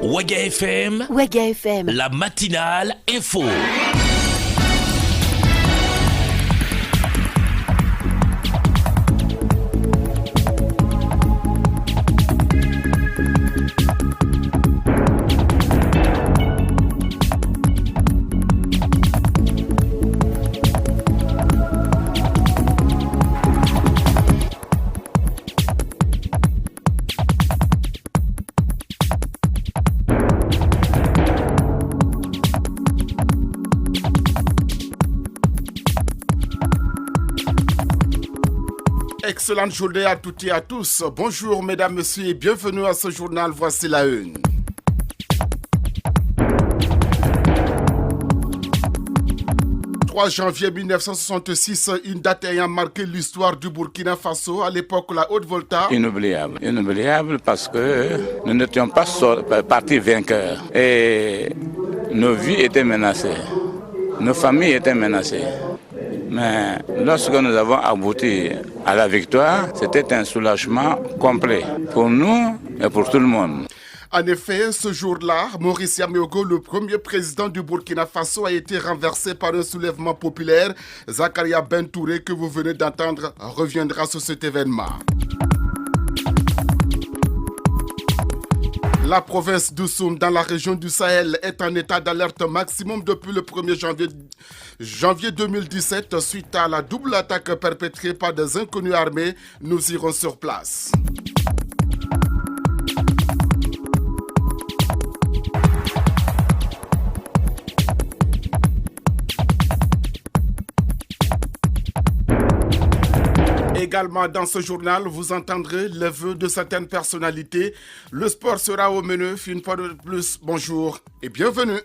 Waga FM, Waga FM, la matinale info. Excellente journée à toutes et à tous. Bonjour mesdames, messieurs et bienvenue à ce journal. Voici la une. « 3 janvier 1966, une date ayant marqué l'histoire du Burkina Faso, à l'époque la Haute-Volta. Inoubliable parce que nous n'étions pas partis vainqueurs et nos vies étaient menacées, nos familles étaient menacées. Mais lorsque nous avons abouti à la victoire, c'était un soulagement complet pour nous et pour tout le monde. En effet, ce jour-là, Maurice Yaméogo, le premier président du Burkina Faso, a été renversé par un soulèvement populaire. Zakaria Bentouré, que vous venez d'entendre, reviendra sur cet événement. La province d'Oussoum, dans la région du Sahel, est en état d'alerte maximum depuis le 1er janvier 2017 suite à la double attaque perpétrée par des inconnus armés. Nous irons sur place. Également dans ce journal, vous entendrez les vœux de certaines personnalités. Le sport sera au menu. Une fois de plus, bonjour et bienvenue.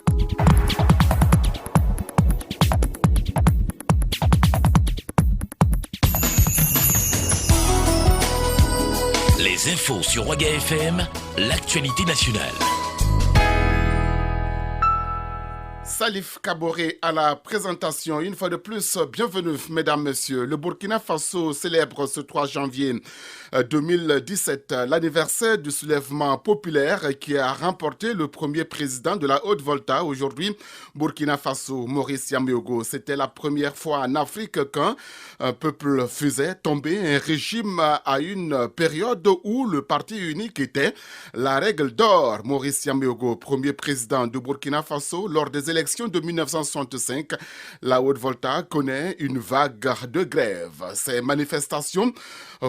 Les infos sur Waga FM, l'actualité nationale. Salif Kaboré à la présentation. Une fois de plus, bienvenue mesdames, messieurs. Le Burkina Faso célèbre ce 3 janvier 2017 l'anniversaire du soulèvement populaire qui a remporté le premier président de la Haute-Volta. Aujourd'hui, Burkina Faso, Maurice Yaméogo. C'était la première fois en Afrique qu'un peuple faisait tomber un régime à une période où le parti unique était la règle d'or. Maurice Yaméogo, premier président du Burkina Faso, lors des élections de 1965, la Haute-Volta connaît une vague de grève. Ces manifestations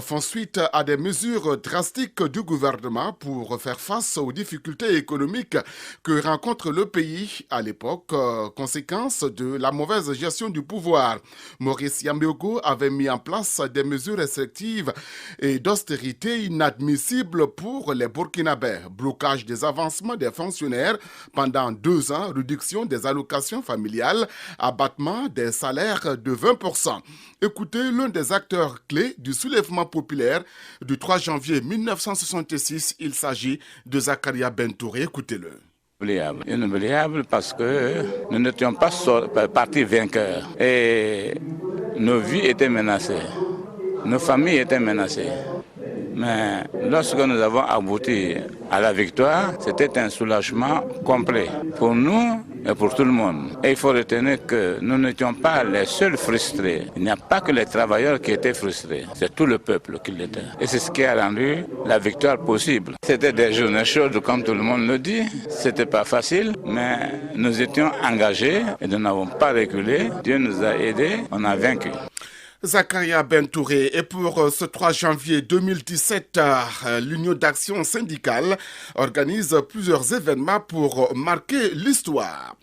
font suite à des mesures drastiques du gouvernement pour faire face aux difficultés économiques que rencontre le pays à l'époque, conséquence de la mauvaise gestion du pouvoir. Maurice Yaméogo avait mis en place des mesures restrictives et d'austérité inadmissibles pour les Burkinabés. Blocage des avancements des fonctionnaires pendant 2 ans, réduction des allocations familiales, abattement des salaires de 20%. Écoutez l'un des acteurs clés du soulèvement populaire du 3 janvier 1966. Il s'agit de Zakaria Bentouré. Écoutez-le. Inoubliable parce que nous n'étions pas partis vainqueurs et nos vies étaient menacées, nos familles étaient menacées. Mais lorsque nous avons abouti à la victoire, c'était un soulagement complet pour nous et pour tout le monde. Et il faut retenir que nous n'étions pas les seuls frustrés. Il n'y a pas que les travailleurs qui étaient frustrés, c'est tout le peuple qui l'était. Et c'est ce qui a rendu la victoire possible. C'était des journées chaudes, comme tout le monde le dit. C'était pas facile, mais nous étions engagés et nous n'avons pas reculé. Dieu nous a aidés, on a vaincu. Zakaria Bentouré. Et pour ce 3 janvier 2017, l'Union d'action syndicale organise plusieurs événements pour marquer l'histoire.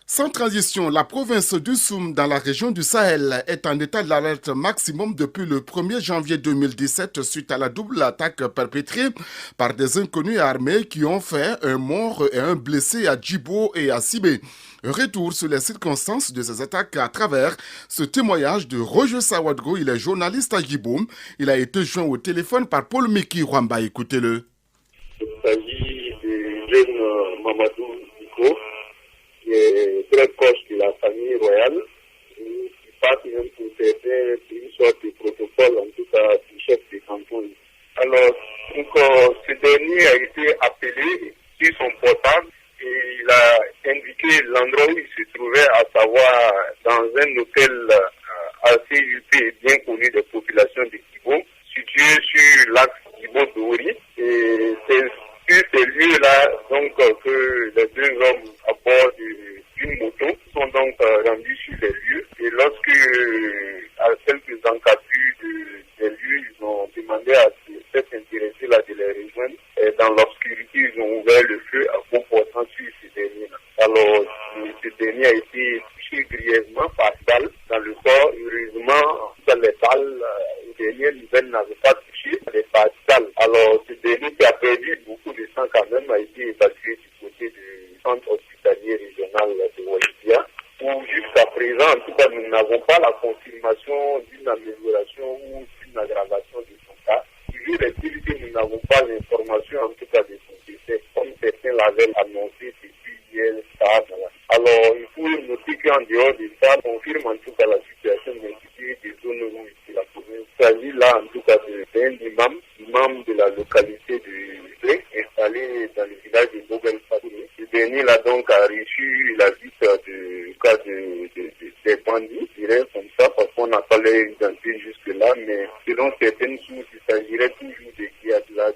Sans transition, la province d'Oussoum, dans la région du Sahel, est en état d'alerte maximum depuis le 1er janvier 2017 suite à la double attaque perpétrée par des inconnus armés qui ont fait un mort et un blessé à Djibo et à Sibé. Retour sur les circonstances de ces attaques à travers ce témoignage de Roger Sawadgo. Il est journaliste à Djibo. Il a été joint au téléphone par Paul Miki Rwamba. Écoutez-le. Il s'agit du jeune Mamadou Diko, qui est très proche de la famille royale, qui passe même pour faire une sorte de protocole, en tout cas du chef de canton. Alors, ce dernier a été appelé sur son confortable. Et il a indiqué l'endroit où il se trouvait, à savoir dans un hôtel assez huppé et bien connu des populations de Kibo, situé sur l'axe Kibo-Dori. Et c'est sur ces lieux-là donc que les deux hommes à bord d'une moto sont donc rendus sur les lieux. Et lorsque, à quelques encablures des lieux, ils ont demandé à cet intéressé-là de les rejoindre. Et dans l'obscurité, ils ont ouvert le feu à bon portant sur ce dernier-là. Alors, ce dernier a été touché grièvement par balle dans le corps. Heureusement, dans les balles, les dernières nouvelles n'avaient pas touché les balles. Alors, ce dernier qui a perdu beaucoup de sang quand même a été évacué du côté du centre hospitalier régional de Ouaïdia, où jusqu'à présent, en tout cas, nous n'avons pas la confirmation d'une amélioration ou d'une aggravation de son cas. Toujours est-il que nous n'avons pas l'information, en tout cas, de son décès, comme certains l'avaient annoncé depuis hier tard. Alors, il faut noter qu'en dehors de ça, on confirme en tout cas la situation d'insécurité des zones rouges de la province. Il s'agit là, en tout cas, d'un imam de la localité de Blé, installé dans le village de Bogel Fadouré. Ce dernier là donc a reçu la visite des bandits, je dirais comme ça, parce qu'on n'a pas les identifier jusque-là, mais selon certaines sources, il s'agirait toujours de guilladillas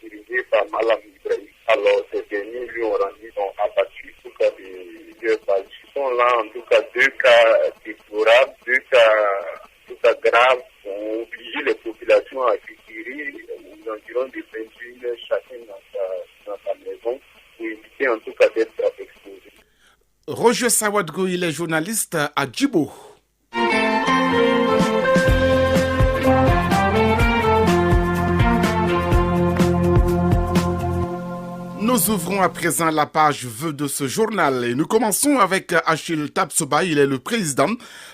dirigés par Malam Ibrahim. Alors, ces derniers lui ont rendu donc abattu, en tout cas, plusieurs balles. Ce sont là, en tout cas, deux cas déplorables, deux cas graves, qui ont obligé les populations à retirer aux environs de 21 chacun dans sa maison, pour éviter en tout cas d'être exposé. Roger Sawadgo, il est journaliste à Djibo. Nous ouvrons à présent la page vue de ce journal et nous commençons avec Achille Tapsoba. Il est le président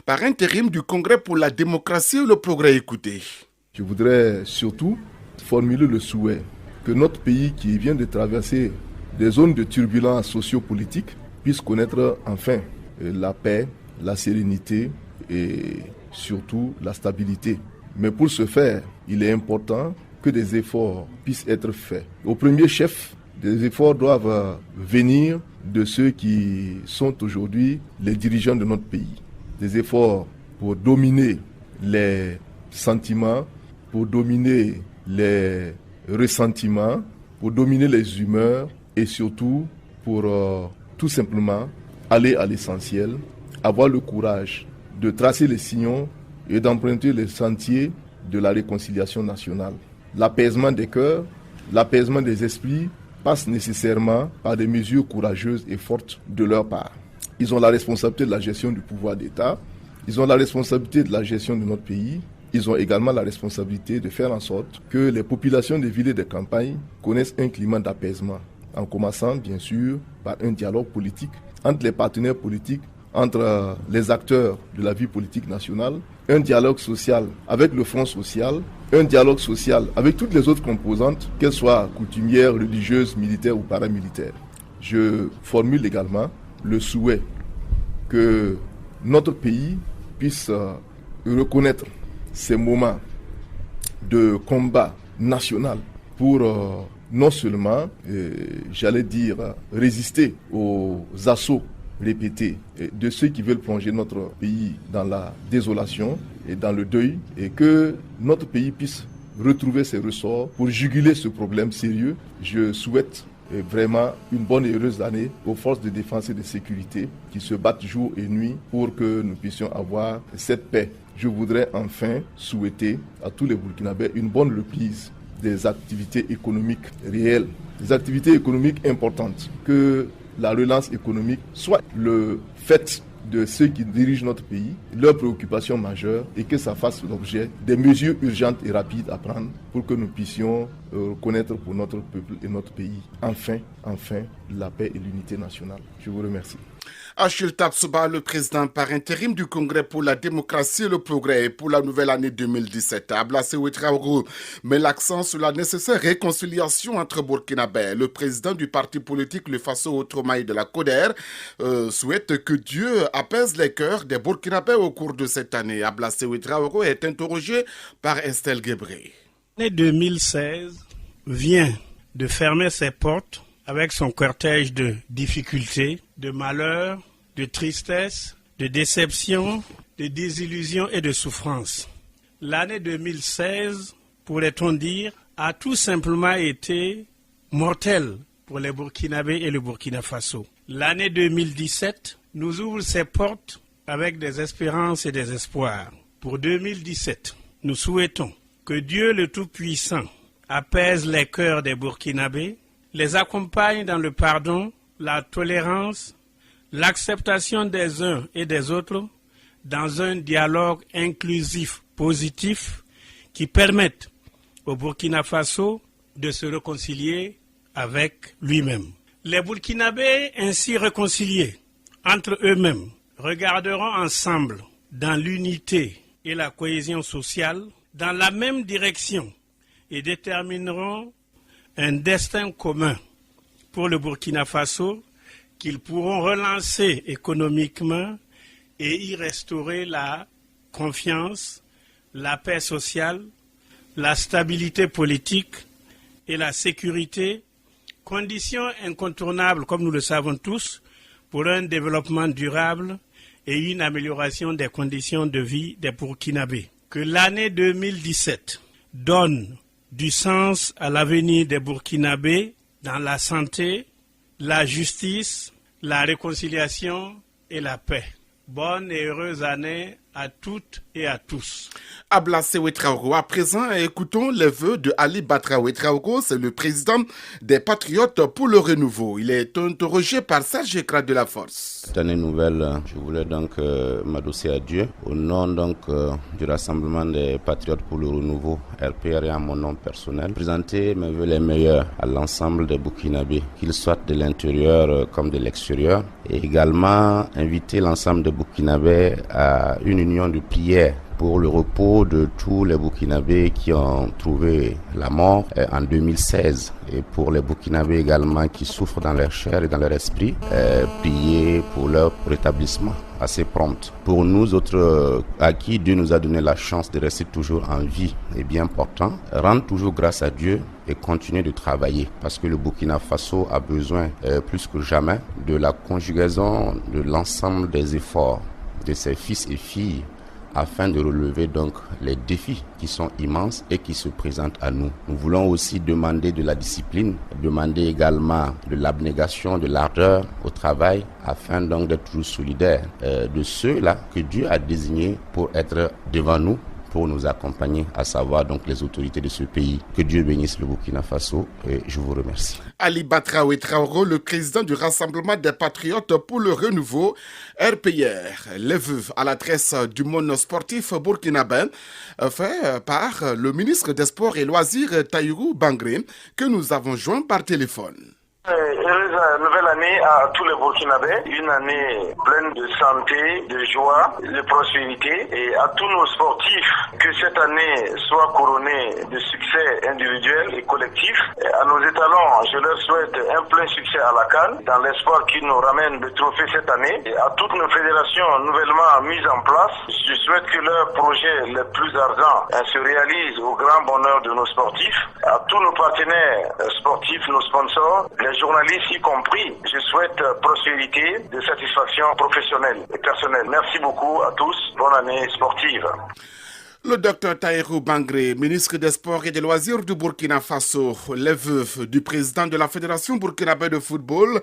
par intérim du Congrès pour la démocratie et le progrès. Écoutez. Je voudrais surtout formuler le souhait que notre pays qui vient de traverser des zones de turbulence sociopolitique puisse connaître enfin la paix, la sérénité et surtout la stabilité. Mais pour ce faire, il est important que des efforts puissent être faits. Au premier chef, des efforts doivent venir de ceux qui sont aujourd'hui les dirigeants de notre pays. Des efforts pour dominer les sentiments, pour dominer les ressentiments, pour dominer les humeurs et surtout pour tout simplement aller à l'essentiel, avoir le courage de tracer les sillons et d'emprunter les sentiers de la réconciliation nationale. L'apaisement des cœurs, l'apaisement des esprits passe nécessairement par des mesures courageuses et fortes de leur part. Ils ont la responsabilité de la gestion du pouvoir d'État, ils ont la responsabilité de la gestion de notre pays, ils ont également la responsabilité de faire en sorte que les populations des villes et des campagnes connaissent un climat d'apaisement, en commençant bien sûr par un dialogue politique entre les partenaires politiques, entre les acteurs de la vie politique nationale, un dialogue social avec le Front social, un dialogue social avec toutes les autres composantes, qu'elles soient coutumières, religieuses, militaires ou paramilitaires. Je formule également le souhait que notre pays puisse reconnaître ces moments de combat national pour non seulement, j'allais dire, résister aux assauts répétés de ceux qui veulent plonger notre pays dans la désolation et dans le deuil, et que notre pays puisse retrouver ses ressorts pour juguler ce problème sérieux. Je souhaite vraiment une bonne et heureuse année aux forces de défense et de sécurité qui se battent jour et nuit pour que nous puissions avoir cette paix. Je voudrais enfin souhaiter à tous les Burkinabés une bonne reprise des activités économiques réelles, des activités économiques importantes, que la relance économique soit le fait de ceux qui dirigent notre pays, leurs préoccupations majeures, et que ça fasse l'objet des mesures urgentes et rapides à prendre pour que nous puissions reconnaître pour notre peuple et notre pays enfin la paix et l'unité nationale. Je vous remercie. Achille Tapsoba, le président par intérim du Congrès pour la démocratie et le progrès pour la nouvelle année 2017. Ablassé Ouetraogo met l'accent sur la nécessaire réconciliation entre Burkinabés. Le président du parti politique Le Faso Outromaï de la CODER souhaite que Dieu apaise les cœurs des Burkinabés au cours de cette année. Ablassé Ouetraogo est interrogé par Estelle Guébré. L'année 2016 vient de fermer ses portes avec son cortège de difficultés, de malheurs, de tristesse, de déception, de désillusion et de souffrance. L'année 2016, pourrait-on dire, a tout simplement été mortelle pour les Burkinabés et le Burkina Faso. L'année 2017 nous ouvre ses portes avec des espérances et des espoirs. Pour 2017, nous souhaitons que Dieu le Tout-Puissant apaise les cœurs des Burkinabés, les accompagne dans le pardon, la tolérance, l'acceptation des uns et des autres dans un dialogue inclusif, positif, qui permette au Burkina Faso de se réconcilier avec lui-même. Les Burkinabés ainsi réconciliés entre eux-mêmes regarderont ensemble dans l'unité et la cohésion sociale dans la même direction et détermineront un destin commun pour le Burkina Faso qu'ils pourront relancer économiquement et y restaurer la confiance, la paix sociale, la stabilité politique et la sécurité, conditions incontournables, comme nous le savons tous, pour un développement durable et une amélioration des conditions de vie des Burkinabés. Que l'année 2017 donne du sens à l'avenir des Burkinabés dans la santé, la justice, la réconciliation et la paix. Bonne et heureuse année à toutes et à tous. Ablassé Ouetraogo. À présent, écoutons les vœux de Ali Batra Ouetraogo, c'est le président des Patriotes pour le Renouveau. Il est interrogé par Serge Ekra de la Force. Cette année nouvelle, je voulais donc m'adosser à Dieu au nom donc du Rassemblement des Patriotes pour le Renouveau, RPR, et à mon nom personnel, présenter mes vœux les meilleurs à l'ensemble des Burkinabés, qu'ils soient de l'intérieur comme de l'extérieur, et également inviter l'ensemble des Burkinabés à une union de prière pour le repos de tous les Burkinabés qui ont trouvé la mort en 2016, et pour les Burkinabés également qui souffrent dans leur chair et dans leur esprit, prier pour leur rétablissement assez prompt. Pour nous autres à qui Dieu nous a donné la chance de rester toujours en vie est bien important, rendre toujours grâce à Dieu et continuer de travailler, parce que le Burkina Faso a besoin plus que jamais de la conjugaison de l'ensemble des efforts de ses fils et filles afin de relever donc les défis qui sont immenses et qui se présentent à nous. Nous voulons aussi demander de la discipline, demander également de l'abnégation, de l'ardeur au travail, afin donc d'être toujours solidaires de ceux-là que Dieu a désignés pour être devant nous, pour nous accompagner, à savoir donc les autorités de ce pays. Que Dieu bénisse le Burkina Faso et je vous remercie. Ali Batra Ouetraogo, le président du Rassemblement des Patriotes pour le Renouveau, RPR, les vœux à l'adresse du monde sportif burkinabé, fait par le ministre des Sports et Loisirs Tahirou Bangré, que nous avons joint par téléphone. Heureuse nouvelle année à tous les Burkinabés, une année pleine de santé, de joie, de prospérité, et à tous nos sportifs, que cette année soit couronnée de succès individuels et collectifs. Et à nos étalons, je leur souhaite un plein succès à la CAN, dans l'espoir qu'ils nous ramènent le trophée cette année. Et à toutes nos fédérations nouvellement mises en place, je souhaite que leurs projets les plus ardents se réalisent au grand bonheur de nos sportifs. À tous nos partenaires sportifs, nos sponsors, les journalistes y compris, je souhaite prospérité, de satisfaction professionnelle et personnelle. Merci beaucoup à tous. Bonne année sportive. Le docteur Tahirou Bangré, ministre des Sports et des Loisirs du Burkina Faso, les vœux du président de la Fédération burkinabé de football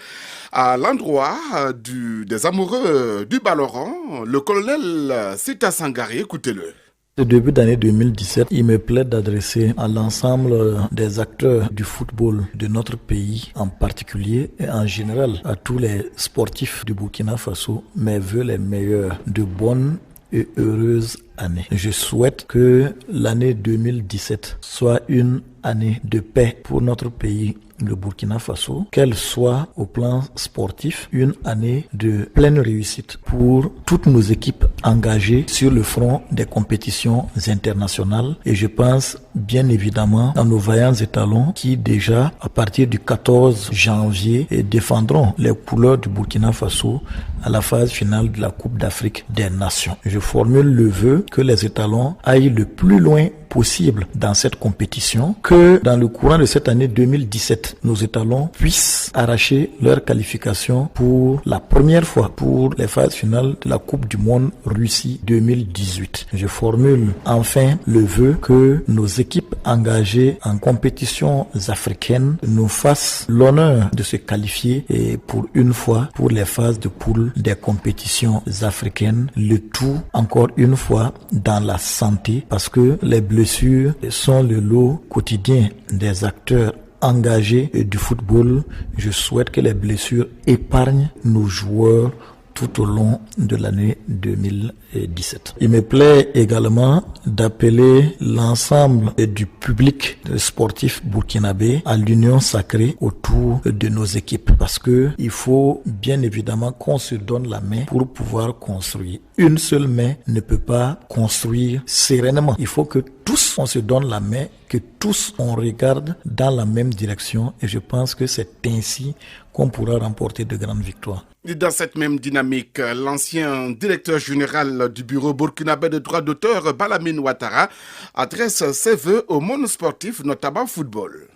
à l'endroit des amoureux du ballon rond, le colonel Sita Sangari. Écoutez-le. Au début d'année 2017, il me plaît d'adresser à l'ensemble des acteurs du football de notre pays en particulier et en général à tous les sportifs du Burkina Faso mes vœux les meilleurs, de bonnes et heureuses années. Je souhaite que l'année 2017 soit une année de paix pour notre pays, le Burkina Faso, qu'elle soit au plan sportif une année de pleine réussite pour toutes nos équipes engagées sur le front des compétitions internationales. Et je pense bien évidemment à nos vaillants étalons qui déjà à partir du 14 janvier défendront les couleurs du Burkina Faso à la phase finale de la Coupe d'Afrique des Nations. Je formule le vœu que les étalons aillent le plus loin possible dans cette compétition que dans le courant de cette année 2017, nos étalons puissent arracher leur qualification pour la première fois pour les phases finales de la Coupe du Monde Russie 2018. Je formule enfin le vœu que nos équipes engagées en compétitions africaines nous fassent l'honneur de se qualifier et pour une fois pour les phases de poule des compétitions africaines. Le tout, encore une fois, dans la santé parce que les blessures sont le lot quotidien des acteurs engagés du football. Je souhaite que les blessures épargnent nos joueurs tout au long de l'année 2017. Il me plaît également d'appeler l'ensemble du public sportif burkinabé à l'union sacrée autour de nos équipes parce que il faut bien évidemment qu'on se donne la main pour pouvoir construire. Une seule main ne peut pas construire sereinement. Il faut que tous on se donne la main, que tous on regarde dans la même direction et je pense que c'est ainsi qu'on pourra remporter de grandes victoires. Dans cette même dynamique, l'ancien directeur général du bureau burkinabé de droits d'auteur, Balamine Ouattara, adresse ses vœux au monde sportif, notamment football.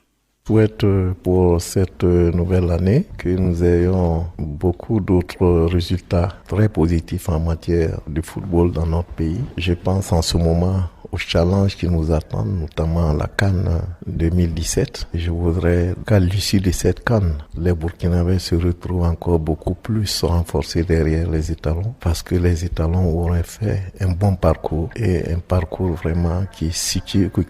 Je souhaite pour cette nouvelle année que nous ayons beaucoup d'autres résultats très positifs en matière de football dans notre pays. Je pense en ce moment aux challenges qui nous attendent, notamment la CAN 2017. Je voudrais qu'à l'issue de cette CAN, les Burkinabés se retrouvent encore beaucoup plus renforcés derrière les étalons parce que les étalons auraient fait un bon parcours et un parcours vraiment qui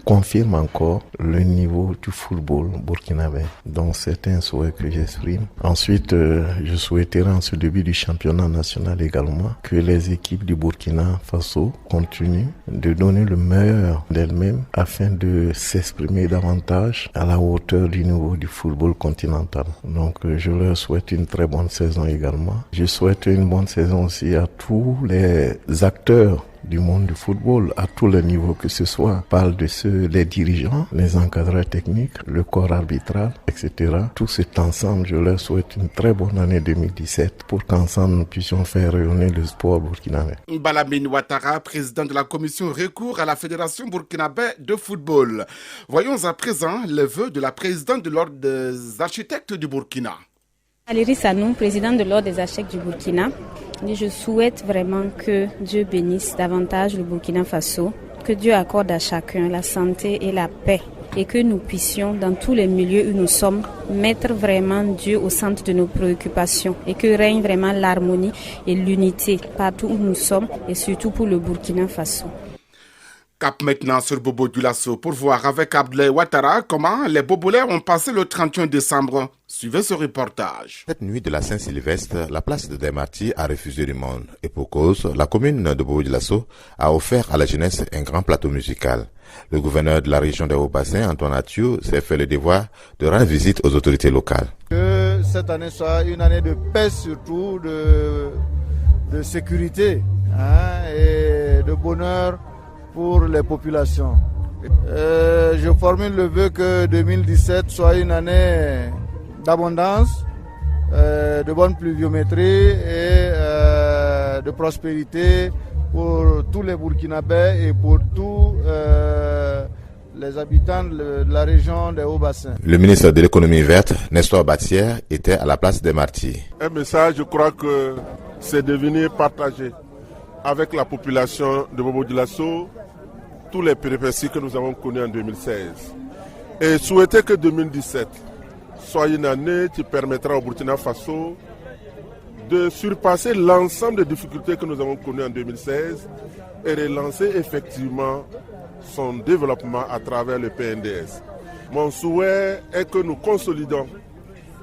confirme encore le niveau du football burkinabé. Donc c'est un souhait que j'exprime. Ensuite, je souhaiterais en ce début du championnat national également que les équipes du Burkina Faso continuent de donner le meilleur d'elles-mêmes afin de s'exprimer davantage à la hauteur du niveau du football continental. Donc je leur souhaite une très bonne saison également. Je souhaite une bonne saison aussi à tous les acteurs du monde du football à tous les niveaux que ce soit. On parle de ceux, les dirigeants, les encadreurs techniques, le corps arbitral, etc. Tout cet ensemble, je leur souhaite une très bonne année 2017 pour qu'ensemble nous puissions faire rayonner le sport burkinabé. Balamine Ouattara, président de la commission recours à la Fédération burkinabé de football. Voyons à présent les vœux de la présidente de l'Ordre des architectes du Burkina. Valérie Sanou, présidente de l'Ordre des architectes du Burkina. Je souhaite vraiment que Dieu bénisse davantage le Burkina Faso, que Dieu accorde à chacun la santé et la paix et que nous puissions, dans tous les milieux où nous sommes, mettre vraiment Dieu au centre de nos préoccupations et que règne vraiment l'harmonie et l'unité partout où nous sommes et surtout pour le Burkina Faso. Cap maintenant sur Bobo Dioulasso pour voir avec Abdoulaye Ouattara comment les Bobolais ont passé le 31 décembre. Suivez ce reportage. Cette nuit de la Saint-Sylvestre, la place de Desmarty a refusé du monde. Et pour cause, la commune de Bobo Dioulasso a offert à la jeunesse un grand plateau musical. Le gouverneur de la région des Hauts-Bassins, Antoine Atiou, s'est fait le devoir de rendre visite aux autorités locales. Que cette année soit une année de paix, surtout de sécurité et de bonheur pour les populations. Je formule le vœu que 2017 soit une année d'abondance, de bonne pluviométrie et de prospérité pour tous les Burkinabés et pour tous les habitants de la région des Hauts-Bassins. Le ministre de l'économie verte, Nestor Batière, était à la place des Martyrs. Un message, je crois que c'est de venir partager avec la population de Bobo Dioulasso tous les péripéties que nous avons connues en 2016 et souhaiter que 2017 soit une année qui permettra au Burkina Faso de surpasser l'ensemble des difficultés que nous avons connues en 2016 et relancer effectivement son développement à travers le PNDS. Mon souhait est que nous consolidons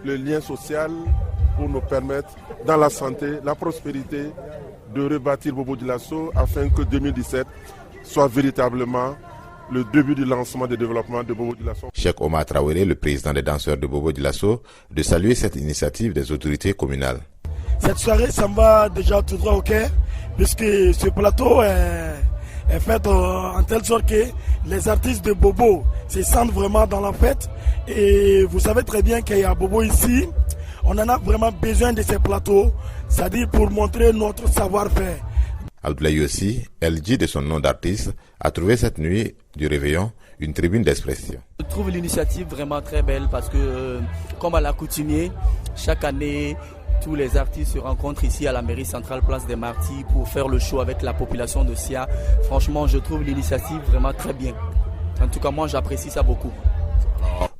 le lien social pour nous permettre, dans la santé, la prospérité, de rebâtir Bobo Dioulasso afin que 2017 soit véritablement le début du lancement du développement de Bobo Dioulasso. Cheikh Omar Traoré, le président des danseurs de Bobo Dioulasso, de saluer cette initiative des autorités communales. Cette soirée, ça me va déjà tout droit au cœur, puisque ce plateau est fait en telle sorte que les artistes de Bobo se sentent vraiment dans la fête. Et vous savez très bien qu'il y a Bobo ici. On en a vraiment besoin de ces plateaux, c'est-à-dire pour montrer notre savoir-faire. Abdoulaye aussi, LG de son nom d'artiste, a trouvé cette nuit du réveillon une tribune d'expression. Je trouve l'initiative vraiment très belle parce que, comme à l'accoutumée, chaque année, tous les artistes se rencontrent ici à la mairie centrale Place des Martyrs pour faire le show avec la population de Sia. Franchement, je trouve l'initiative vraiment très bien. En tout cas, moi, j'apprécie ça beaucoup.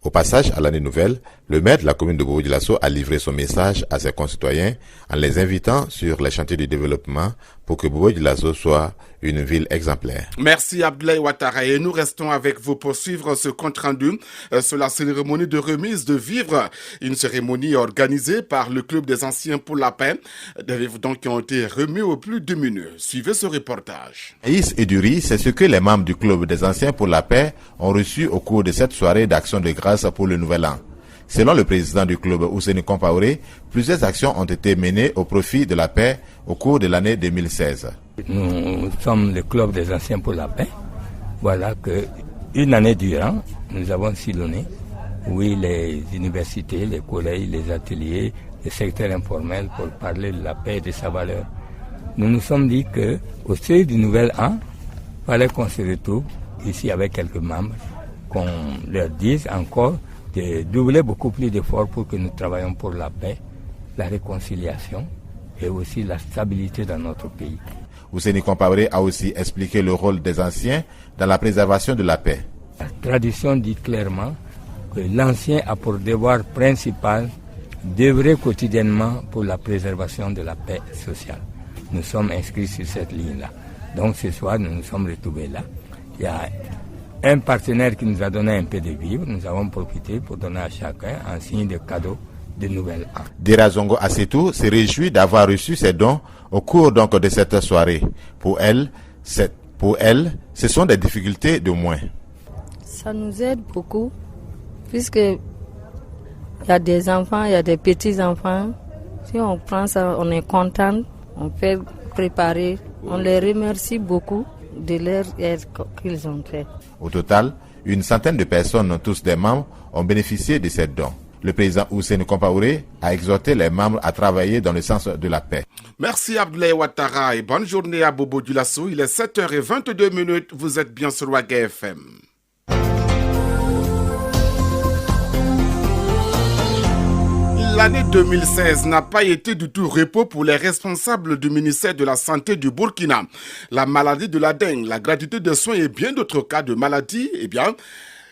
Au passage à l'année nouvelle, le maire de la commune de Bobo-Dioulasso a livré son message à ses concitoyens en les invitant sur les chantiers de développement pour que Bobo-Dioulasso soit une ville exemplaire. Merci Abdoulaye Ouattara et nous restons avec vous pour suivre ce compte-rendu sur la cérémonie de remise de vivres. Une cérémonie organisée par le Club des Anciens pour la Paix. Des vivres donc qui ont été remis aux plus démunis. Suivez ce reportage. Maïs et du riz, c'est ce que les membres du Club des Anciens pour la Paix ont reçu au cours de cette soirée d'action de grâce pour le Nouvel An. Selon le président du club, Ousseini Compaoré, plusieurs actions ont été menées au profit de la paix au cours de l'année 2016. Nous sommes le Club des Anciens pour la Paix. Voilà que une année durant, nous avons sillonné, oui, les universités, les collèges, les ateliers, les secteurs informels pour parler de la paix et de sa valeur. Nous nous sommes dit qu'au seuil du Nouvel An, il fallait qu'on se retrouve ici avec quelques membres, qu'on leur dise encore de doubler beaucoup plus d'efforts pour que nous travaillions pour la paix, la réconciliation et aussi la stabilité dans notre pays. Ousseini Compaoré a aussi expliqué le rôle des anciens dans la préservation de la paix. La tradition dit clairement que l'ancien a pour devoir principal d'œuvrer quotidiennement pour la préservation de la paix sociale. Nous sommes inscrits sur cette ligne-là. Donc ce soir, nous nous sommes retrouvés là. Il y a un partenaire qui nous a donné un peu de vivres, nous avons profité pour donner à chacun un signe de cadeau de Nouvel An. Dera Zongo Assetou se réjouit d'avoir reçu ces dons au cours donc de cette soirée. Pour elle, ce sont des difficultés de moins. Ça nous aide beaucoup, puisque il y a des enfants, il y a des petits-enfants. Si on prend ça, on est content, on peut préparer. On les remercie beaucoup de leur aide qu'ils ont fait. Au total, une centaine de personnes, tous des membres, ont bénéficié de ces dons. Le président Ousseini Compaoré a exhorté les membres à travailler dans le sens de la paix. Merci Abdoulaye Ouattara et bonne journée à Bobo-Dioulasso. Il est 7h22, vous êtes bien sur Waga FM. L'année 2016 n'a pas été du tout repos pour les responsables du ministère de la Santé du Burkina. La maladie de la dengue, la gratuité des soins et bien d'autres cas de maladies,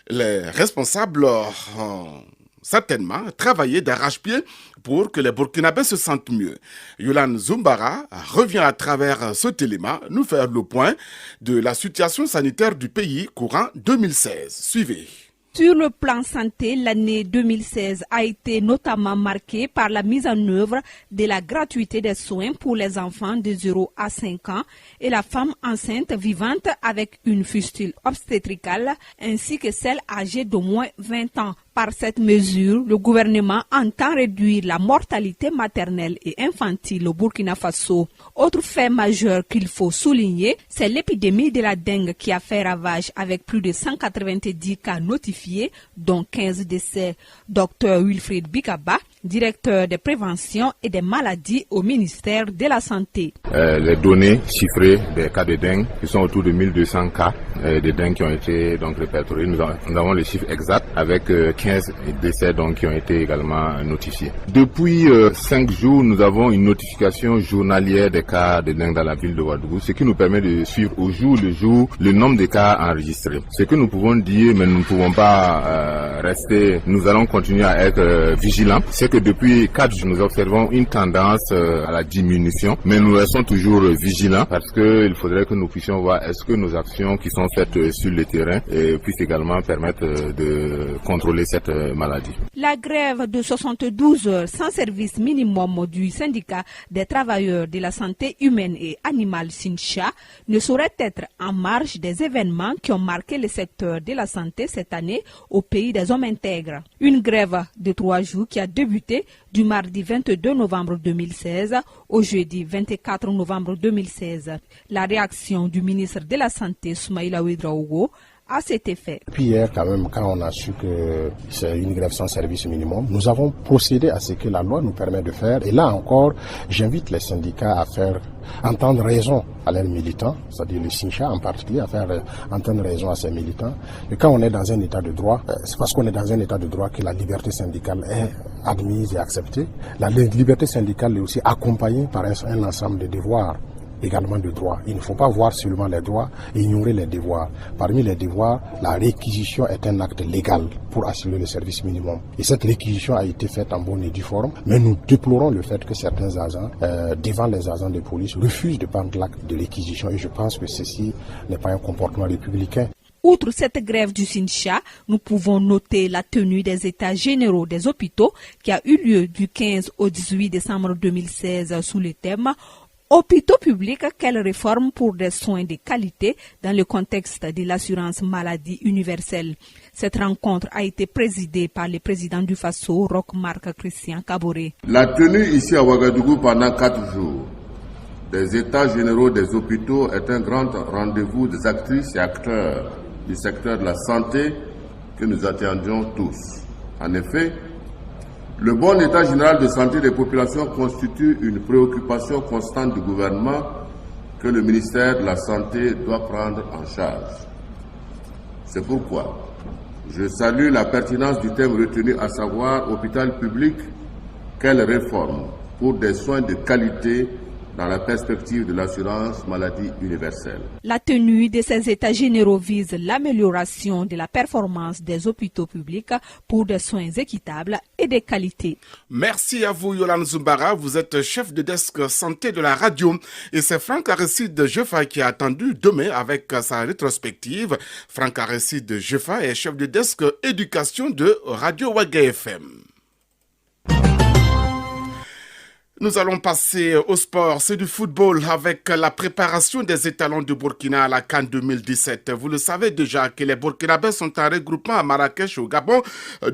les responsables ont certainement travaillé d'arrache-pied pour que les Burkinabés se sentent mieux. Yolande Zumbara revient à travers ce élément nous faire le point de la situation sanitaire du pays courant 2016. Suivez. Sur le plan santé, l'année 2016 a été notamment marquée par la mise en œuvre de la gratuité des soins pour les enfants de 0 à 5 ans et la femme enceinte vivante avec une fistule obstétricale ainsi que celle âgée d'au moins 20 ans. Par cette mesure, le gouvernement entend réduire la mortalité maternelle et infantile au Burkina Faso. Autre fait majeur qu'il faut souligner, c'est l'épidémie de la dengue qui a fait ravage avec plus de 190 cas notifiés, dont 15 décès. Dr Wilfried Bikaba, directeur de prévention et des maladies au ministère de la Santé. Les données chiffrées des cas de dengue, qui sont autour de 1200 cas de dengue qui ont été donc répertoriés. Nous avons les chiffres exacts avec 15 décès donc qui ont été également notifiés. Depuis 5 jours, nous avons une notification journalière des cas de dengue dans la ville de Ouagadougou, ce qui nous permet de suivre au jour le jour le nombre de cas enregistrés. Ce que nous pouvons dire, mais nous ne pouvons pas rester, nous allons continuer à être vigilants, c'est que depuis 4 jours, nous observons une tendance à la diminution, mais nous restons toujours vigilants parce qu'il faudrait que nous puissions voir est-ce que nos actions qui sont faites sur le terrain puissent également permettre de contrôler cette maladie. La grève de 72 heures sans service minimum du syndicat des travailleurs de la santé humaine et animale SINCHA ne saurait être en marge des événements qui ont marqué le secteur de la santé cette année au pays des hommes intègres. Une grève de 3 jours qui a débuté du mardi 22 novembre 2016 au jeudi 24 novembre 2016. La réaction du ministre de la Santé, Soumaïla Ouedraogo, à cet effet. Puis hier, quand même, quand on a su que c'est une grève sans service minimum, nous avons procédé à ce que la loi nous permet de faire. Et là encore, j'invite les syndicats à faire entendre raison à leurs militants, c'est-à-dire le Sincha en particulier, à faire entendre raison à ses militants. Et quand on est dans un état de droit, c'est parce qu'on est dans un état de droit que la liberté syndicale est admise et acceptée. La liberté syndicale est aussi accompagnée par un ensemble de devoirs, également de droits. Il ne faut pas voir seulement les droits et ignorer les devoirs. Parmi les devoirs, la réquisition est un acte légal pour assurer le service minimum. Et cette réquisition a été faite en bonne et due forme, mais nous déplorons le fait que certains agents, devant les agents de police, refusent de prendre l'acte de réquisition et je pense que ceci n'est pas un comportement républicain. Outre cette grève du Sincha, nous pouvons noter la tenue des états généraux des hôpitaux qui a eu lieu du 15 au 18 décembre 2016 sous le thème « Hôpitaux publics, quelle réforme pour des soins de qualité dans le contexte de l'assurance maladie universelle ?» Cette rencontre a été présidée par le président du Faso, Roch Marc Christian Kaboré. La tenue ici à Ouagadougou pendant 4 jours des états généraux des hôpitaux est un grand rendez-vous des actrices et acteurs du secteur de la santé que nous attendions tous. En effet, le bon état général de santé des populations constitue une préoccupation constante du gouvernement que le ministère de la Santé doit prendre en charge. C'est pourquoi je salue la pertinence du thème retenu, à savoir hôpital public, quelle réforme pour des soins de qualité dans la perspective de l'assurance maladie universelle. La tenue de ces états généraux vise l'amélioration de la performance des hôpitaux publics pour des soins équitables et de qualité. Merci à vous, Yolande Zumbara. Vous êtes chef de desk santé de la radio. Et c'est Franck Aristide Jefa qui a attendu demain avec sa rétrospective. Franck Aristide Jefa est chef de desk éducation de Radio Ouaga FM. Nous allons passer au sport, c'est du football avec la préparation des étalons du Burkina à la CAN 2017. Vous le savez déjà que les Burkinabés sont en regroupement à Marrakech au Gabon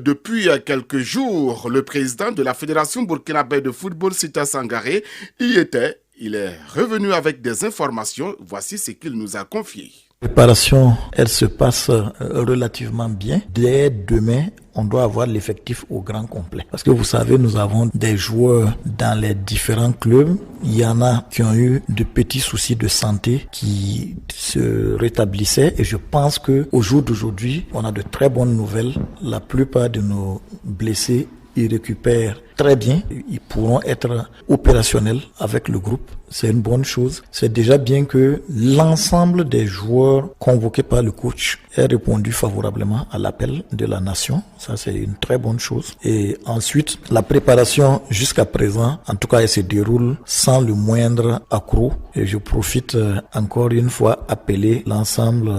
depuis quelques jours. Le président de la Fédération burkinabé de football, Sita Sangaré, y était. Il est revenu avec des informations. Voici ce qu'il nous a confié. La préparation, elle se passe relativement bien. Dès demain, on doit avoir l'effectif au grand complet. Parce que vous savez, nous avons des joueurs dans les différents clubs. Il y en a qui ont eu de petits soucis de santé qui se rétablissaient. Et je pense qu'au jour d'aujourd'hui, on a de très bonnes nouvelles. La plupart de nos blessés, ils récupèrent très bien. Ils pourront être opérationnels avec le groupe. C'est une bonne chose. C'est déjà bien que l'ensemble des joueurs convoqués par le coach aient répondu favorablement à l'appel de la nation. Ça, c'est une très bonne chose. Et ensuite, la préparation jusqu'à présent, en tout cas, elle se déroule sans le moindre accroc. Et je profite encore une fois appeler l'ensemble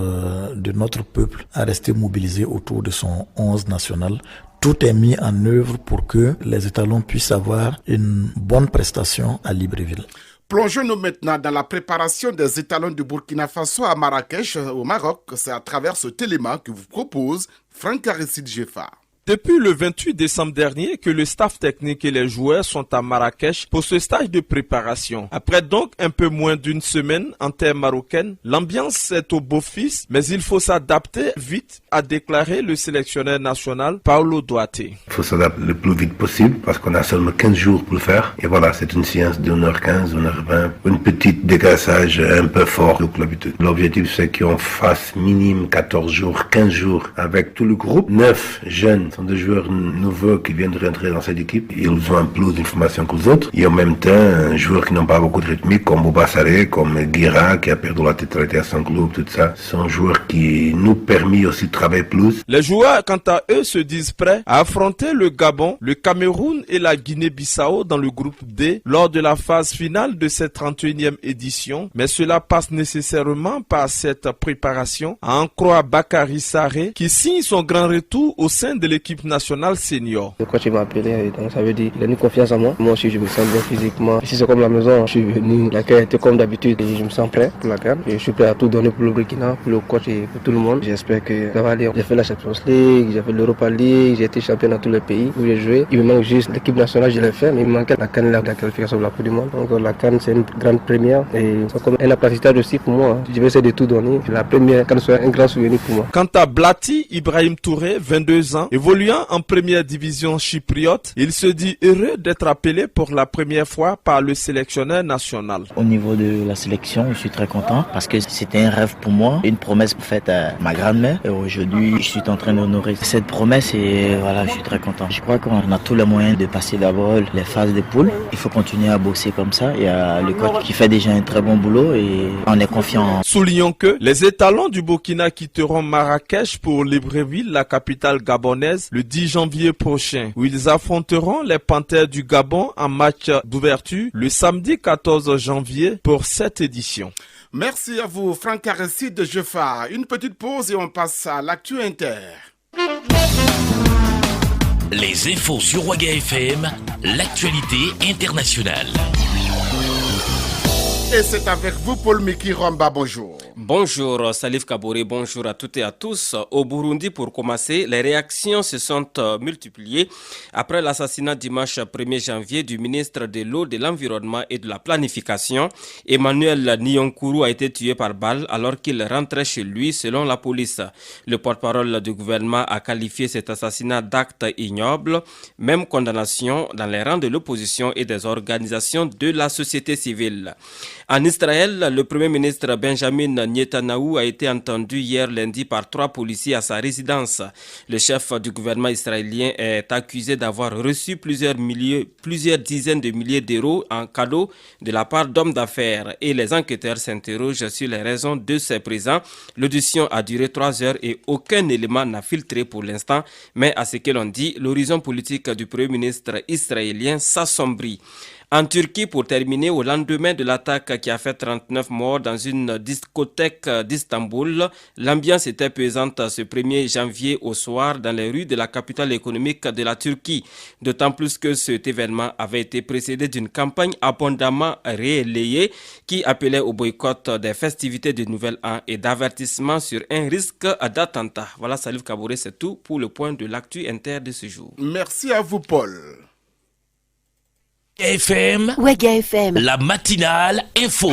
de notre peuple à rester mobilisé autour de son 11 national. Tout est mis en œuvre pour que les étalons puissent avoir une bonne prestation à Libreville. Plongeons-nous maintenant dans la préparation des étalons du Burkina Faso à Marrakech, au Maroc. C'est à travers ce téléma que vous propose Franck Aristide Jefa. Depuis le 28 décembre dernier que le staff technique et les joueurs sont à Marrakech pour ce stage de préparation. Après donc un peu moins d'une semaine en terre marocaine, l'ambiance est au beau-fixe, mais il faut s'adapter vite, a déclaré le sélectionneur national Paulo Duarte. Il faut s'adapter le plus vite possible parce qu'on a seulement 15 jours pour le faire. Et voilà, c'est une séance de 1h15, 1h20, une petite dégraissage un peu fort que l'habitude. L'objectif c'est qu'on fasse minimum 14 jours, 15 jours avec tout le groupe, 9 jeunes. Sont des joueurs nouveaux qui viennent de rentrer dans cette équipe. Ils ont plus d'informations que les autres. Et en même temps, joueurs qui n'ont pas beaucoup de rythmique, comme Boba Saré, comme Guira, qui a perdu la titularidade à son club, tout ça. Ce sont joueurs qui nous permettent aussi de travailler plus. Les joueurs, quant à eux, se disent prêts à affronter le Gabon, le Cameroun et la Guinée-Bissau dans le groupe D lors de la phase finale de cette 31e édition. Mais cela passe nécessairement par cette préparation, à en croire Bakary Saré, qui signe son grand retour au sein de l'équipe nationale senior. Le coach m'a appelé, donc ça veut dire qu'il a une confiance en moi. Moi aussi je me sens bien physiquement. Ici c'est comme la maison, je suis venu, l'accueil était comme d'habitude et je me sens prêt pour la CAN. Je suis prêt à tout donner pour le Burkina, pour le coach et pour tout le monde. J'espère que ça va aller. J'ai fait la Champions League, j'ai fait l'Europa League, j'ai été champion dans tous les pays où j'ai joué. Il me manque juste l'équipe nationale, je l'ai fait, mais il me manquait la CAN, la qualification de la Coupe du Monde. Donc la CAN c'est une grande première et c'est comme un apprentissage aussi pour moi. Je vais essayer de tout donner. La première CAN soit un grand souvenir pour moi. Quant à Blati Ibrahim Touré, 22 ans, évolue Évoluant en première division chypriote, il se dit heureux d'être appelé pour la première fois par le sélectionneur national. Au niveau de la sélection, je suis très content parce que c'était un rêve pour moi, une promesse faite à ma grand-mère. Et aujourd'hui, je suis en train d'honorer cette promesse et voilà, je suis très content. Je crois qu'on a tous les moyens de passer d'abord les phases de poule. Il faut continuer à bosser comme ça. Il y a le coach qui fait déjà un très bon boulot et on est confiant. Soulignons que les étalons du Burkina quitteront Marrakech pour Libreville, la capitale gabonaise, le 10 janvier prochain, où ils affronteront les Panthères du Gabon en match d'ouverture le samedi 14 janvier pour cette édition. Merci à vous, Franck Aristide Jeffa. Une petite pause et on passe à l'actu inter. Les infos sur Waga FM, l'actualité internationale. Et c'est avec vous, Paul Miki Romba, bonjour. Bonjour Salif Kaboré, bonjour à toutes et à tous. Au Burundi, pour commencer, les réactions se sont multipliées après l'assassinat dimanche 1er janvier du ministre de l'eau, de l'environnement et de la planification. Emmanuel Nyonkuru a été tué par balle alors qu'il rentrait chez lui, selon la police. Le porte-parole du gouvernement a qualifié cet assassinat d'acte ignoble. Même condamnation dans les rangs de l'opposition et des organisations de la société civile. En Israël, le premier ministre Benjamin Netanyahu a été entendu hier lundi par 3 policiers à sa résidence. Le chef du gouvernement israélien est accusé d'avoir reçu plusieurs dizaines de milliers d'euros en cadeau de la part d'hommes d'affaires et les enquêteurs s'interrogent sur les raisons de ces présents. L'audition a duré 3 heures et aucun élément n'a filtré pour l'instant, mais à ce que l'on dit, l'horizon politique du premier ministre israélien s'assombrit. En Turquie, pour terminer, au lendemain de l'attaque qui a fait 39 morts dans une discothèque d'Istanbul, l'ambiance était pesante ce 1er janvier au soir dans les rues de la capitale économique de la Turquie. D'autant plus que cet événement avait été précédé d'une campagne abondamment relayée qui appelait au boycott des festivités du Nouvel An et d'avertissement sur un risque d'attentat. Voilà, Salif Kaboré, c'est tout pour le point de l'actu inter de ce jour. Merci à vous, Paul. Waga FM, la matinale info.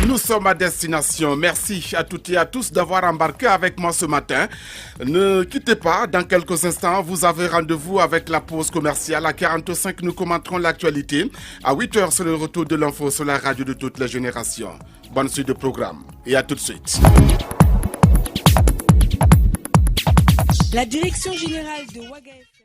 Nous sommes à destination. Merci à toutes et à tous d'avoir embarqué avec moi ce matin. Ne quittez pas. Dans quelques instants, vous avez rendez-vous avec la pause commerciale. À 45, nous commenterons l'actualité. À 8h, c'est le retour de l'info sur la radio de toutes les générations. Bonne suite de programme et à tout de suite. La direction générale de Waga FM.